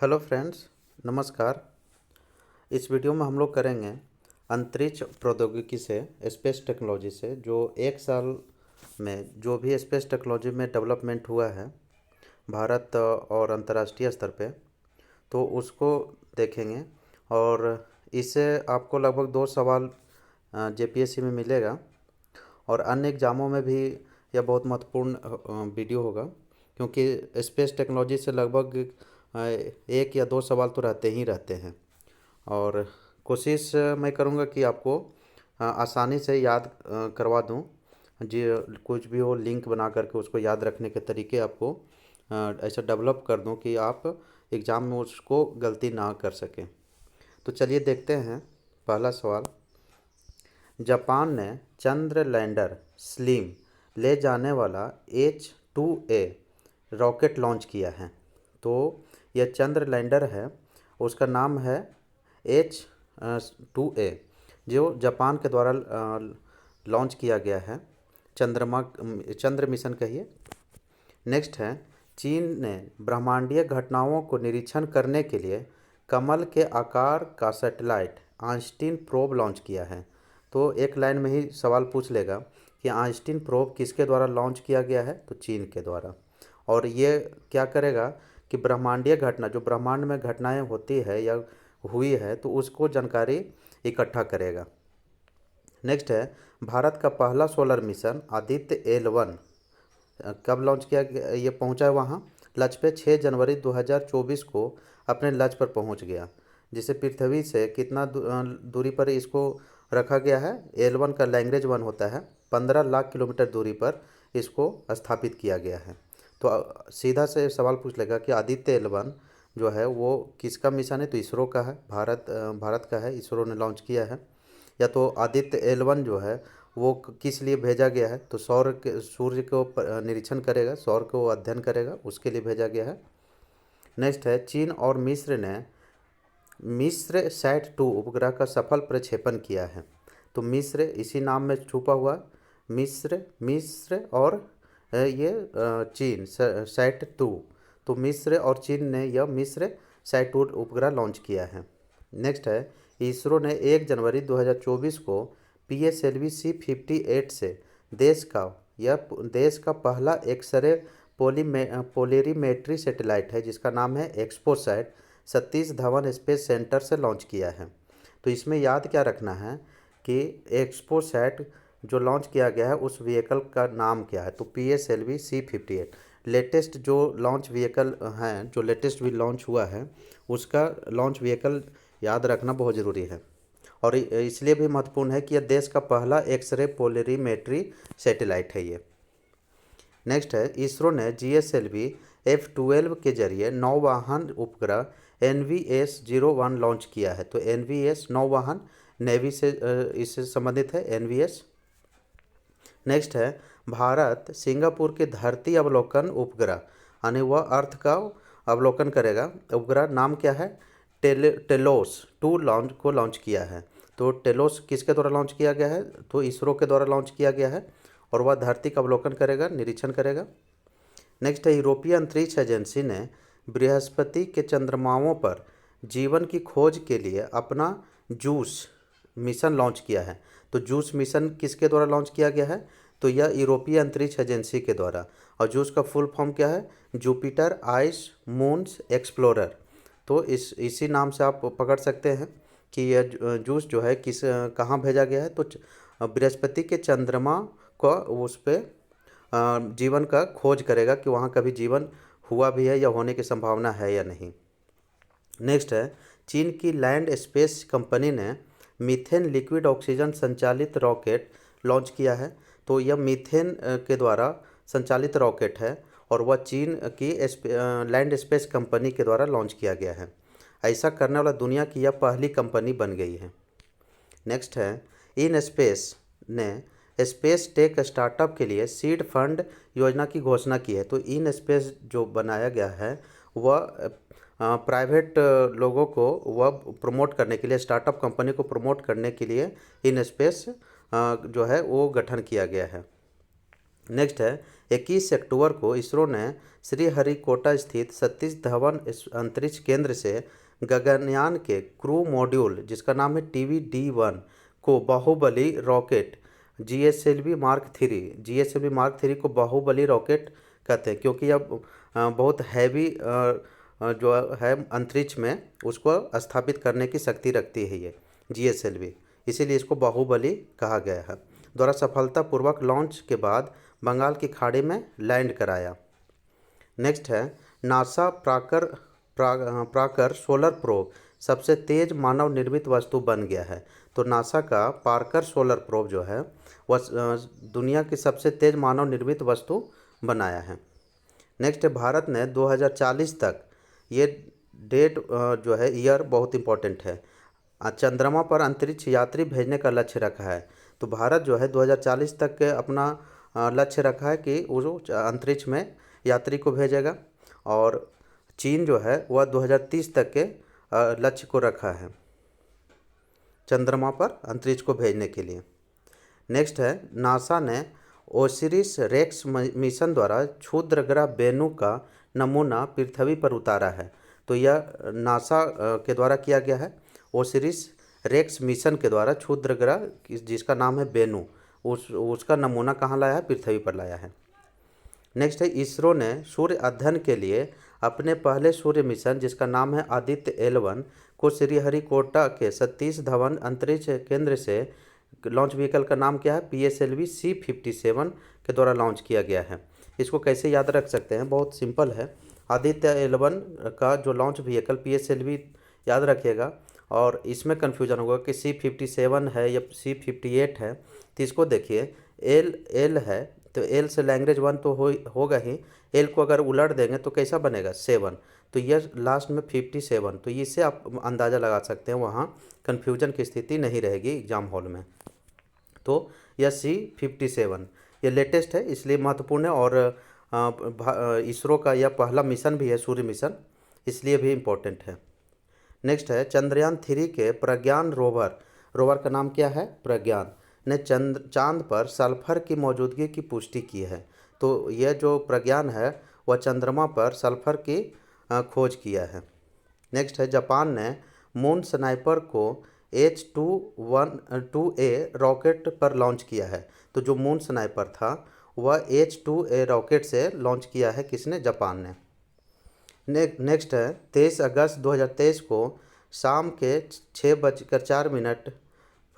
Hello friends, नमस्कार। इस video में हम लोग करेंगे अंतरिक्ष प्रौद्योगिकी से, स्पेस टेक्नोलॉजी से जो एक साल में जो भी स्पेस टेक्नोलॉजी में डेवलपमेंट हुआ है भारत और अंतर्राष्ट्रीय स्तर पे, तो उसको देखेंगे। और इससे आपको लगभग 2 सवाल जेपीएससी में मिलेगा और अन्य एग्ज़ामों में भी यह बहुत महत्वपूर्ण वीडियो होगा, क्योंकि स्पेस टेक्नोलॉजी से लगभग 1 या 2 सवाल तो रहते ही रहते हैं। और कोशिश मैं करूँगा कि आपको आसानी से याद करवा दूँ। जी, कुछ भी हो लिंक बना करके उसको याद रखने के तरीके आपको ऐसा डेवलप कर दूँ कि आप एग्ज़ाम में उसको गलती ना कर सकें। तो चलिए देखते हैं पहला सवाल। जापान ने चंद्र लैंडर स्लिम ले जाने वाला H2A रॉकेट लॉन्च किया है। तो यह चंद्र लैंडर है, उसका नाम है H2A, जो जापान के द्वारा लॉन्च किया गया है। चंद्र मिशन कहिए। नेक्स्ट है, चीन ने ब्रह्मांडीय घटनाओं को निरीक्षण करने के लिए कमल के आकार का सैटेलाइट आइंस्टीन प्रोब लॉन्च किया है। तो एक लाइन में ही सवाल पूछ लेगा कि आइंस्टीन प्रोब किसके द्वारा लॉन्च किया गया है, तो चीन के द्वारा। और ये क्या करेगा कि ब्रह्मांडीय घटना, जो ब्रह्मांड में घटनाएं होती है या हुई है, तो उसको जानकारी इकट्ठा करेगा। नेक्स्ट है, भारत का पहला सोलर मिशन आदित्य L1 कब लॉन्च किया गया, ये पहुंचा है वहाँ लक्ष्य पे 6 जनवरी 2024 को अपने लक्ष्य पर पहुंच गया। जिसे पृथ्वी से कितना दूरी पर इसको रखा गया है, L1 का लैग्रेंज 1 होता है, 15 लाख किलोमीटर दूरी पर इसको स्थापित किया गया है। तो सीधा से सवाल पूछ लेगा कि आदित्य L1 जो है वो किसका मिशन है, तो इसरो का है, भारत का है, इसरो ने लॉन्च किया है। या तो आदित्य L1 जो है वो किस लिए भेजा गया है, तो सूर्य को निरीक्षण करेगा, सौर को अध्ययन करेगा, उसके लिए भेजा गया है। नेक्स्ट है, चीन और मिस्र सैट-2 उपग्रह का सफल प्रक्षेपण किया है। तो मिस्र इसी नाम में छुपा हुआ, मिस्र और ये चीन सैट-2। तो मिस्र और चीन ने यह मिस्र सैट-2 उपग्रह लॉन्च किया है। नेक्स्ट है, इसरो ने 1 जनवरी 2024 को PSLV C58 से देश का पहला एक्सरे पोलेरीमेट्री सैटेलाइट है, जिसका नाम है XPoSat, Satish Dhawan space centre से लॉन्च किया है। तो इसमें याद क्या रखना है कि एक्सपोसैट जो लॉन्च किया गया है उस व्हीकल का नाम क्या है, तो PSLV C58। लेटेस्ट जो लॉन्च व्हीकल हैं, जो लेटेस्ट भी लॉन्च हुआ है, उसका लॉन्च व्हीकल याद रखना बहुत ज़रूरी है। और इसलिए भी महत्वपूर्ण है कि यह देश का पहला एक्सरे पोलेरीमेट्री सैटेलाइट है ये। नेक्स्ट है, इसरो ने GSLV F12 के जरिए नौवाहन उपग्रह NVS-01 लॉन्च किया है। तो NVS नौवाहन नेवी से इससे संबंधित है NVS। नेक्स्ट है, भारत सिंगापुर के धरती अवलोकन उपग्रह, यानी वह अर्थ का अवलोकन करेगा, उपग्रह नाम क्या है, टेलोस 2 लॉन्च किया है। तो टेलोस किसके द्वारा लॉन्च किया गया है, तो इसरो के द्वारा लॉन्च किया गया है, और वह धरती का अवलोकन करेगा, निरीक्षण करेगा। नेक्स्ट है, यूरोपीय अंतरिक्ष एजेंसी ने बृहस्पति के चंद्रमाओं पर जीवन की खोज के लिए अपना जूस मिशन लॉन्च किया है। तो जूस मिशन किसके द्वारा लॉन्च किया गया है, तो यह यूरोपीय अंतरिक्ष एजेंसी के द्वारा। और जूस का फुल फॉर्म क्या है, जुपिटर आइस मून्स एक्सप्लोरर। तो इसी नाम से आप पकड़ सकते हैं कि यह जूस जो है कहाँ भेजा गया है, तो बृहस्पति के चंद्रमा को उस पर जीवन का खोज करेगा कि वहाँ कभी जीवन हुआ भी है या होने की संभावना है या नहीं। नेक्स्ट है, चीन की लैंड स्पेस कंपनी ने मीथेन लिक्विड ऑक्सीजन संचालित रॉकेट लॉन्च किया है। तो यह मीथेन के द्वारा संचालित रॉकेट है और वह चीन की लैंड स्पेस कंपनी के द्वारा लॉन्च किया गया है। ऐसा करने वाला दुनिया की यह पहली कंपनी बन गई है। नेक्स्ट है, इन स्पेस ने स्पेस टेक स्टार्टअप के लिए सीड फंड योजना की घोषणा की है। तो इन स्पेस जो बनाया गया है वह प्राइवेट लोगों को वह प्रमोट करने के लिए, स्टार्टअप कंपनी को प्रमोट करने के लिए इन स्पेस जो है वो गठन किया गया है। नेक्स्ट है 21 अक्टूबर को इसरो ने श्रीहरिकोटा स्थित सतीश धवन अंतरिक्ष केंद्र से गगनयान के क्रू मॉड्यूल जिसका नाम है TVD-1 को Baahubali rocket GSLV mark three को बाहुबली रॉकेट कहते हैं, क्योंकि यह बहुत हैवी जो है अंतरिक्ष में उसको स्थापित करने की शक्ति रखती है ये GSLV, इसीलिए इसको बाहुबली कहा गया है। द्वारा सफलतापूर्वक लॉन्च के बाद बंगाल की खाड़ी में लैंड कराया। नेक्स्ट है नासा प्राकर सोलर प्रोब सबसे तेज मानव निर्मित वस्तु बन गया है। तो नासा का पार्कर सोलर प्रोब जो है वह दुनिया की सबसे तेज मानव निर्मित वस्तु बनाया है। नेक्स्ट है भारत ने 2040 तक, ये डेट जो है ईयर बहुत इंपॉर्टेंट है, चंद्रमा पर अंतरिक्ष यात्री भेजने का लक्ष्य रखा है। तो भारत जो है 2040 तक के अपना लक्ष्य रखा है कि वो अंतरिक्ष में यात्री को भेजेगा, और चीन जो है वह 2030 तक के लक्ष्य को रखा है चंद्रमा पर अंतरिक्ष को भेजने के लिए। नेक्स्ट है नासा ने ओसिरिस रेक्स मिशन द्वारा क्षुद्रग्रह वेनु का नमूना पृथ्वी पर उतारा है। तो यह नासा के द्वारा किया गया है, ओसिरिस रेक्स मिशन के द्वारा क्षुद्रग्रह जिसका नाम है वेनु, उसका नमूना कहाँ लाया है, पृथ्वी पर लाया है। नेक्स्ट है इसरो ने सूर्य अध्ययन के लिए अपने पहले सूर्य मिशन जिसका नाम है आदित्य L1 को श्रीहरिकोटा के सतीश धवन अंतरिक्ष केंद्र से लॉन्च व्हीकल का नाम क्या है, PSLV C57 के द्वारा लॉन्च किया गया है। इसको कैसे याद रख सकते हैं, बहुत सिंपल है। आदित्य L1 का जो लॉन्च व्हीकल PSLV याद रखिएगा, और इसमें कन्फ्यूजन होगा कि C57 है या C58 है। तो इसको देखिए L है, तो L से लैंग्वेज 1 तो होगा ही, L को अगर उलट देंगे तो कैसा बनेगा 7, तो यह लास्ट में 57। तो इससे आप अंदाज़ा लगा सकते हैं, वहाँ कन्फ्यूजन की स्थिति नहीं रहेगी एग्जाम हॉल में। तो यह C57 ये लेटेस्ट है इसलिए महत्वपूर्ण है, और इसरो का यह पहला मिशन भी है सूर्य मिशन, इसलिए भी इम्पोर्टेंट है। नेक्स्ट है चंद्रयान 3 के प्रज्ञान रोवर का नाम क्या है, प्रज्ञान ने चांद पर सल्फर की मौजूदगी की पुष्टि की है। तो यह जो प्रज्ञान है वह चंद्रमा पर सल्फर की खोज किया है। नेक्स्ट है जापान ने मून स्नाइपर को H2A रॉकेट पर लॉन्च किया है। तो जो मून स्नाइपर था वह H2A रॉकेट से लॉन्च किया है, किसने, जापान ने। नेक्स्ट है 23 अगस्त 2023 को शाम के 6:04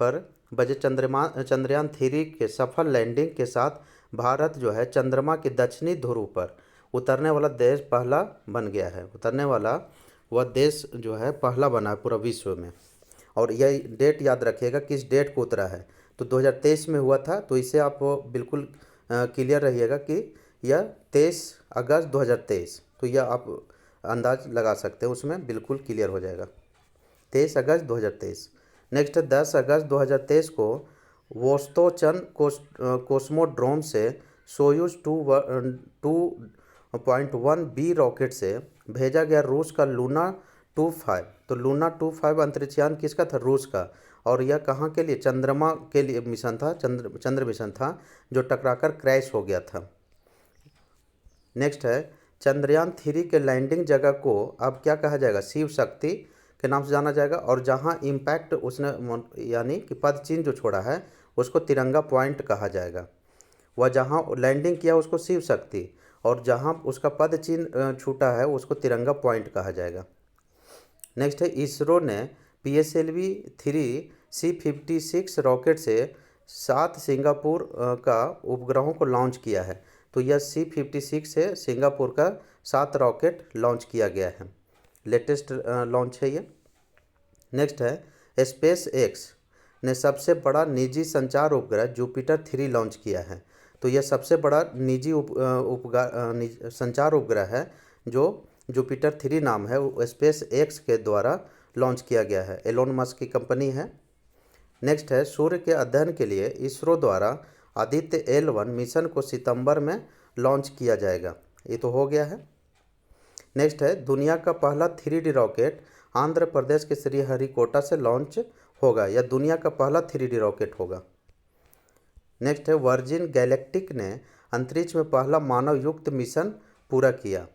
पर बजे चंद्रयान 3 के सफल लैंडिंग के साथ भारत जो है चंद्रमा के दक्षिणी ध्रुव पर उतरने वाला देश पहला बन गया है। उतरने वाला वह देश जो है पहला बना है पूरा विश्व में। और यह डेट याद रखिएगा किस डेट को उतरा है, तो 2023 में हुआ था। तो इसे आप बिल्कुल क्लियर रहिएगा कि यह 23 अगस्त 2023, तो यह आप अंदाज लगा सकते हैं, उसमें बिल्कुल क्लियर हो जाएगा 23 अगस्त 2023। नेक्स्ट 10 अगस्त 2023 को वोस्तोचन कोस्मोड्रोम से सोयूज 2.1B रॉकेट से भेजा गया रूस का लूना 25। तो लूना 25 अंतरिक्षयान किसका था, रूस का, और यह कहाँ के लिए, चंद्रमा के लिए मिशन था, चंद्र मिशन था, जो टकराकर क्रैश हो गया था। नेक्स्ट है चंद्रयान 3 के लैंडिंग जगह को अब क्या कहा जाएगा, शिव शक्ति के नाम से जाना जाएगा, और जहां इम्पैक्ट उसने यानी कि पद चिन्ह जो छोड़ा है उसको तिरंगा पॉइंट कहा जाएगा। वह जहां लैंडिंग किया उसको शिव शक्ति, और जहां उसका पद चिन्ह छूटा है उसको तिरंगा पॉइंट कहा जाएगा। नेक्स्ट है इसरो ने PSLV 3 C56 रॉकेट से 7 सिंगापुर का उपग्रहों को लॉन्च किया है। तो यह C56 से सिंगापुर का 7 रॉकेट लॉन्च किया गया है, लेटेस्ट लॉन्च है ये। नेक्स्ट है स्पेस एक्स ने सबसे बड़ा निजी संचार उपग्रह जुपिटर 3 लॉन्च किया है। तो यह सबसे बड़ा निजी संचार उपग्रह है जो जुपिटर 3 नाम है, वो स्पेस एक्स के द्वारा लॉन्च किया गया है, एलोन मस्क की कंपनी है। नेक्स्ट है सूर्य के अध्ययन के लिए इसरो द्वारा आदित्य L1 मिशन को सितंबर में लॉन्च किया जाएगा, ये तो हो गया है। नेक्स्ट है दुनिया का पहला 3D रॉकेट आंध्र प्रदेश के श्रीहरिकोटा से लॉन्च होगा, यह दुनिया का पहला 3D रॉकेट होगा। नेक्स्ट है वर्जिन गैलेक्टिक ने अंतरिक्ष में पहला मानव युक्त मिशन पूरा किया।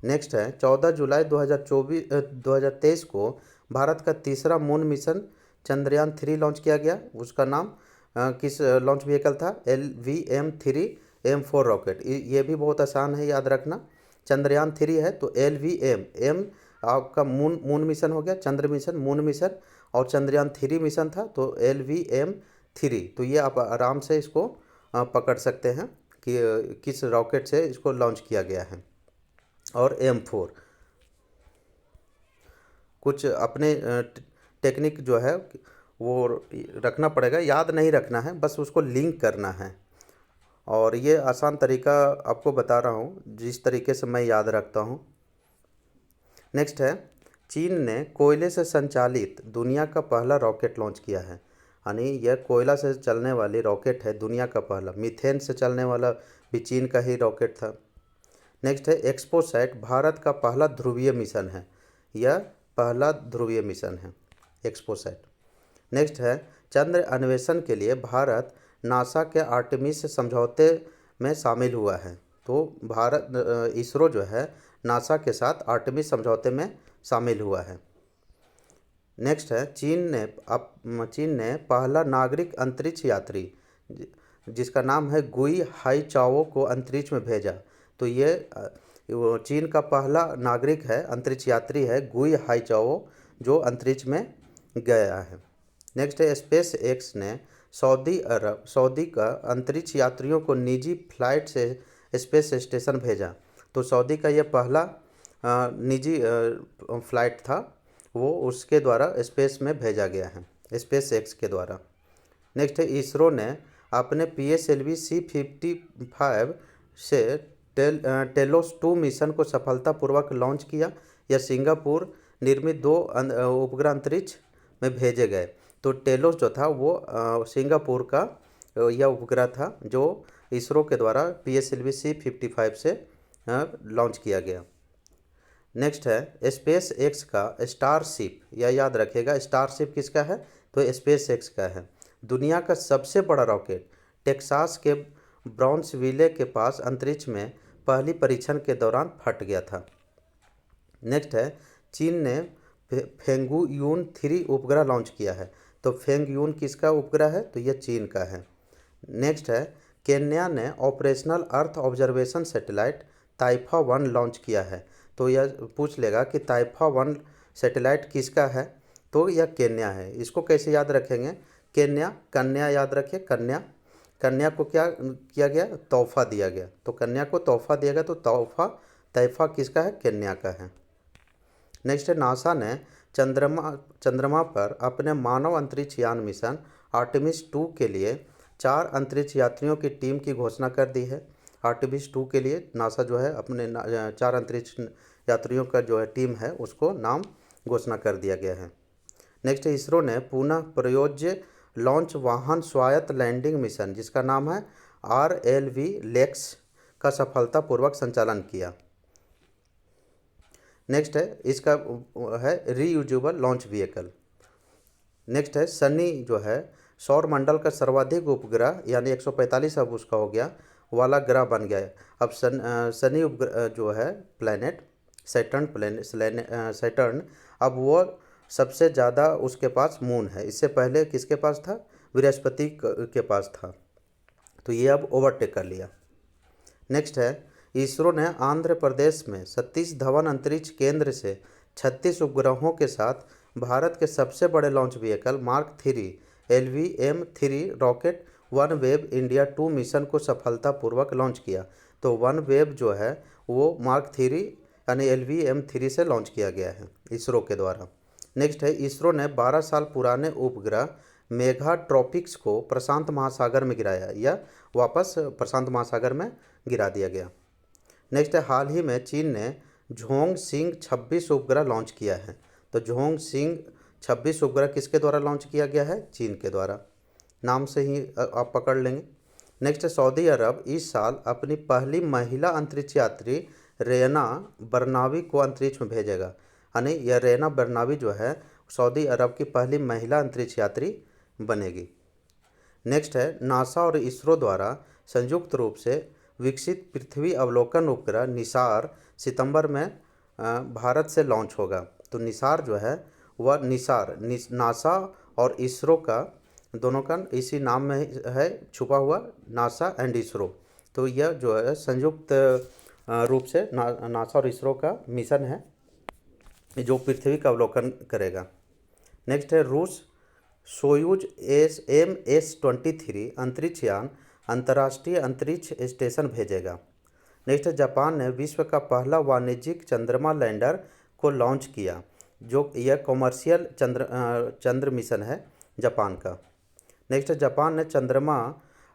नेक्स्ट है 14 जुलाई 2023 को भारत का तीसरा मून मिशन चंद्रयान-3 लॉन्च किया गया। उसका नाम किस लॉन्च व्हीकल था? LVM-3 M4 rocket. ये भी बहुत आसान है याद रखना। चंद्रयान-3 है तो LVM आपका मून मिशन हो गया, चंद्र मिशन मून मिशन, और चंद्रयान-3 मिशन था तो LVM-3। तो ये आप आराम से इसको पकड़ सकते हैं कि किस रॉकेट से इसको लॉन्च किया गया है। और M4 कुछ अपने टेक्निक जो है वो रखना पड़ेगा, याद नहीं रखना है, बस उसको लिंक करना है। और ये आसान तरीका आपको बता रहा हूँ जिस तरीके से मैं याद रखता हूँ। नेक्स्ट है चीन ने कोयले से संचालित दुनिया का पहला रॉकेट लॉन्च किया है। यानी यह कोयला से चलने वाली रॉकेट है, दुनिया का पहला। मीथेन से चलने वाला भी चीन का ही रॉकेट था। नेक्स्ट है एक्सपोसैट भारत का पहला ध्रुवीय मिशन है। यह पहला ध्रुवीय मिशन है एक्सपोसैट। नेक्स्ट है चंद्र अन्वेषण के लिए भारत नासा के आर्टेमिस समझौते में शामिल हुआ है। तो भारत इसरो जो है नासा के साथ आर्टेमिस समझौते में शामिल हुआ है। नेक्स्ट है चीन ने पहला नागरिक अंतरिक्ष यात्री जिसका नाम है गुई हाईचाओ को अंतरिक्ष में भेजा। तो ये चीन का पहला नागरिक है, अंतरिक्ष यात्री है गुई हाईचाओ, जो अंतरिक्ष में गया है। नेक्स्ट है स्पेस एक्स ने सऊदी का अंतरिक्ष यात्रियों को निजी फ्लाइट से स्पेस स्टेशन भेजा। तो सऊदी का यह पहला निजी फ्लाइट था, वो उसके द्वारा स्पेस में भेजा गया है, स्पेस एक्स के द्वारा। नेक्स्ट है इसरो ने अपने PSLV C55 से टेलोस 2 मिशन को सफलतापूर्वक लॉन्च किया। यह सिंगापुर निर्मित 2 उपग्रह अंतरिक्ष में भेजे गए। तो टेलोस जो था वो सिंगापुर का यह उपग्रह था जो इसरो के द्वारा PSLV C55 से लॉन्च किया गया। नेक्स्ट है स्पेस एक्स का स्टारशिप। यह याद रखिएगा, स्टारशिप किसका है? तो स्पेस एक्स का है। दुनिया का सबसे बड़ा रॉकेट टेक्सास के ब्राउन्सविले के पास अंतरिक्ष में पहली परीक्षण के दौरान फट गया था। नेक्स्ट है चीन ने फेंगुयून 3 उपग्रह लॉन्च किया है। तो फेंगुयून किसका उपग्रह है? तो यह चीन का है। नेक्स्ट है केन्या ने operational earth observation satellite Taifa 1 launch किया है। तो यह पूछ लेगा कि ताइफा 1 सैटेलाइट किसका है? तो यह केन्या है। इसको कैसे याद रखेंगे? कन्या याद रखिए, कन्या को क्या किया गया? तोहफा दिया गया। तो कन्या को तोहफा दिया गया, तो ताइफा किसका है? केन्या का है। नेक्स्ट है नासा ने चंद्रमा पर अपने मानव अंतरिक्ष यान मिशन आर्टेमिस 2 के लिए 4 अंतरिक्ष यात्रियों की टीम की घोषणा कर दी है। आर्टेमिस 2 के लिए नासा जो है अपने 4 अंतरिक्ष यात्रियों का जो है टीम है उसको नाम घोषणा कर दिया गया है। नेक्स्ट है इसरो ने पुनः प्रयोज्य लॉन्च वाहन स्वायत्त लैंडिंग मिशन जिसका नाम है RLV लेक्स का सफलतापूर्वक संचालन किया। नेक्स्ट है इसका है रीयूजेबल लॉन्च व्हीकल। नेक्स्ट है सनी जो है सौर मंडल का सर्वाधिक उपग्रह यानी 145 अब उसका हो गया वाला ग्रह बन गया है। अब सनी उपग्रह जो है प्लैनेट सैटर्न अब वो सबसे ज़्यादा उसके पास मून है। इससे पहले किसके पास था? बृहस्पति के पास था। तो ये अब ओवरटेक कर लिया। नेक्स्ट है इसरो ने आंध्र प्रदेश में सतीश धवन अंतरिक्ष केंद्र से 36 उपग्रहों के साथ भारत के सबसे बड़े launch vehicle mark 3 LVM-3 rocket one web India 2 mission को सफलतापूर्वक लॉन्च किया। तो वन वेब जो है वो मार्क 3 यानी LVM-3 से लॉन्च किया गया है इसरो के द्वारा। नेक्स्ट है इसरो ने 12 साल पुराने उपग्रह मेघाट्रॉपिक्स को प्रशांत महासागर में गिराया या वापस प्रशांत महासागर में गिरा दिया गया। नेक्स्ट है हाल ही में चीन ने झोंग सिंग 26 उपग्रह लॉन्च किया है। तो झोंग सिंग 26 उपग्रह किसके द्वारा लॉन्च किया गया है? चीन के द्वारा। नाम से ही आप पकड़ लेंगे। नेक्स्ट है सऊदी अरब इस साल अपनी पहली महिला अंतरिक्ष यात्री रेना बरनावी को अंतरिक्ष में भेजेगा। यानी यह रेना बरनावी जो है सऊदी अरब की पहली महिला अंतरिक्ष यात्री बनेगी। नेक्स्ट है नासा और इसरो द्वारा संयुक्त रूप से विकसित पृथ्वी अवलोकन उपग्रह निसार सितंबर में भारत से लॉन्च होगा। तो निसार जो है वह नासा और इसरो का दोनों का इसी नाम में है छुपा हुआ, नासा एंड इसरो। तो यह जो है संयुक्त रूप से नासा और इसरो का मिशन है जो पृथ्वी का अवलोकन करेगा। नेक्स्ट है रूस सोयूज MS-23 अंतरिक्ष यान अंतर्राष्ट्रीय अंतरिक्ष स्टेशन भेजेगा। नेक्स्ट है जापान ने विश्व का पहला वाणिज्यिक चंद्रमा लैंडर को लॉन्च किया, जो यह कॉमर्शियल चंद्र मिशन है जापान का। नेक्स्ट है जापान ने चंद्रमा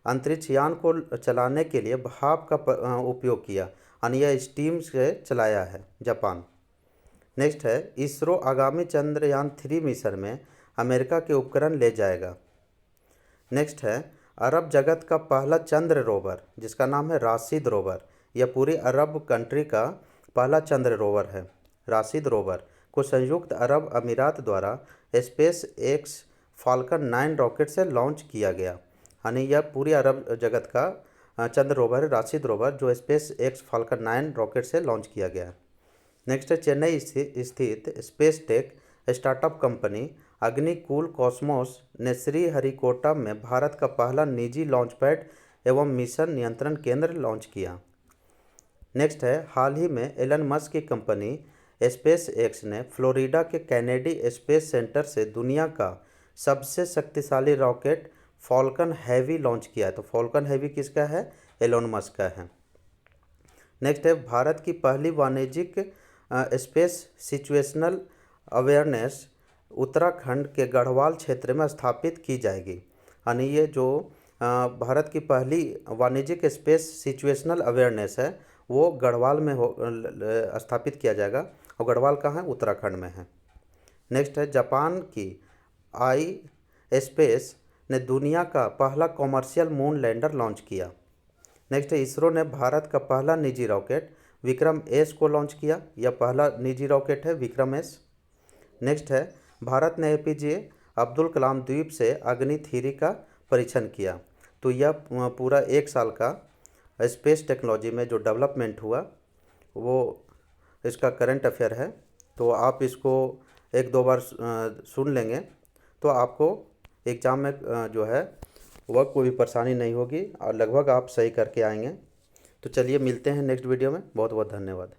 अंतरिक्ष यान को चलाने के लिए भाप का उपयोग किया, यानी यह स्टीम से चलाया है जापान। नेक्स्ट है इसरो आगामी चंद्रयान 3 मिशन में अमेरिका के उपकरण ले जाएगा। नेक्स्ट है अरब जगत का पहला चंद्र रोवर जिसका नाम है राशिद रोवर। यह पूरी अरब कंट्री का पहला चंद्र रोवर है। राशिद रोवर को संयुक्त अरब अमीरात द्वारा स्पेस एक्स फाल्कन 9 रॉकेट से लॉन्च किया गया, यानी यह पूरी अरब जगत का चंद्र रोवर है राशिद रोवर, जो स्पेस एक्स फाल्कन 9 रॉकेट से लॉन्च किया गया। नेक्स्ट है चेन्नई स्थित space tech startup company Agnikul Cosmos ने श्रीहरिकोटा में भारत का पहला निजी लॉन्च पैड एवं मिशन नियंत्रण केंद्र लॉन्च किया। नेक्स्ट है हाल ही में एलन मस्क की कंपनी स्पेस एक्स ने फ्लोरिडा के कैनेडी स्पेस सेंटर से दुनिया का सबसे शक्तिशाली रॉकेट फॉल्कन हैवी लॉन्च किया है। तो फॉल्कन हैवी किसका है? एलन मस्क का है। नेक्स्ट है भारत की पहली वाणिज्यिक स्पेस सिचुएशनल अवेयरनेस उत्तराखंड के गढ़वाल क्षेत्र में स्थापित की जाएगी, यानी ये जो भारत की पहली वाणिज्यिक स्पेस सिचुएशनल अवेयरनेस है वो गढ़वाल में स्थापित किया जाएगा, और गढ़वाल कहाँ है? उत्तराखंड में है। नेक्स्ट है जापान की आई स्पेस ने दुनिया का पहला कॉमर्शियल मून लैंडर लॉन्च किया। नेक्स्ट है इसरो ने भारत का पहला निजी रॉकेट विक्रम एस को लॉन्च किया। यह पहला निजी रॉकेट है विक्रम एस। नेक्स्ट है भारत ने APJ अब्दुल कलाम द्वीप से अग्नि 3 का परीक्षण किया। तो यह पूरा 1 साल का स्पेस टेक्नोलॉजी में जो डेवलपमेंट हुआ वो इसका करंट अफेयर है। तो आप इसको 1-2 बार सुन लेंगे तो आपको एग्ज़ाम में जो है वह कोई भी परेशानी नहीं होगी और लगभग आप सही करके आएंगे। तो चलिए मिलते हैं नेक्स्ट वीडियो में। बहुत बहुत धन्यवाद।